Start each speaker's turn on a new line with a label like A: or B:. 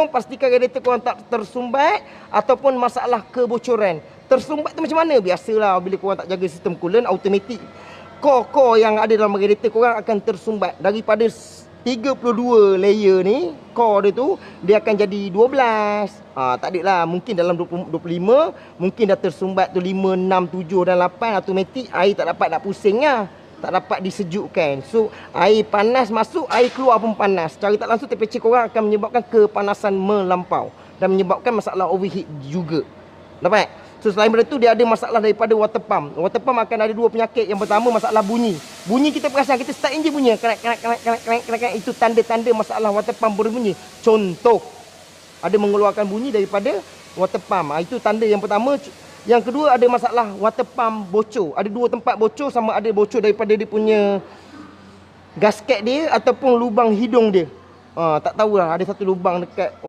A: tolong pastikan radiator korang tak tersumbat ataupun masalah kebocoran. Tersumbat tu macam mana? Biasalah bila korang tak jaga sistem coolant, automatik core yang ada dalam radiator korang akan tersumbat. Daripada 32 layer ni, core dia tu, dia akan jadi 12. Tak ada lah, mungkin dalam 25, mungkin dah tersumbat tu 5, 6, 7 dan 8, automatik air tak dapat nak pusing lah. Tak dapat disejukkan. So, air panas masuk, air keluar pun panas. Secara tak langsung temperature korang akan menyebabkan kepanasan melampau dan menyebabkan masalah overheat juga. Dapat? So, selain daripada tu, dia ada masalah daripada water pump. Water pump akan ada dua penyakit. Yang pertama, masalah bunyi. Bunyi kita perasan, kita start enjin bunyi. Kerak. Itu tanda-tanda masalah water pump berbunyi. Contoh, ada mengeluarkan bunyi daripada water pump. Itu tanda yang pertama. Yang kedua, ada masalah water pump bocor. Ada dua tempat bocor, sama ada bocor daripada dia punya gasket dia ataupun lubang hidung dia. Tak tahulah, ada satu lubang dekat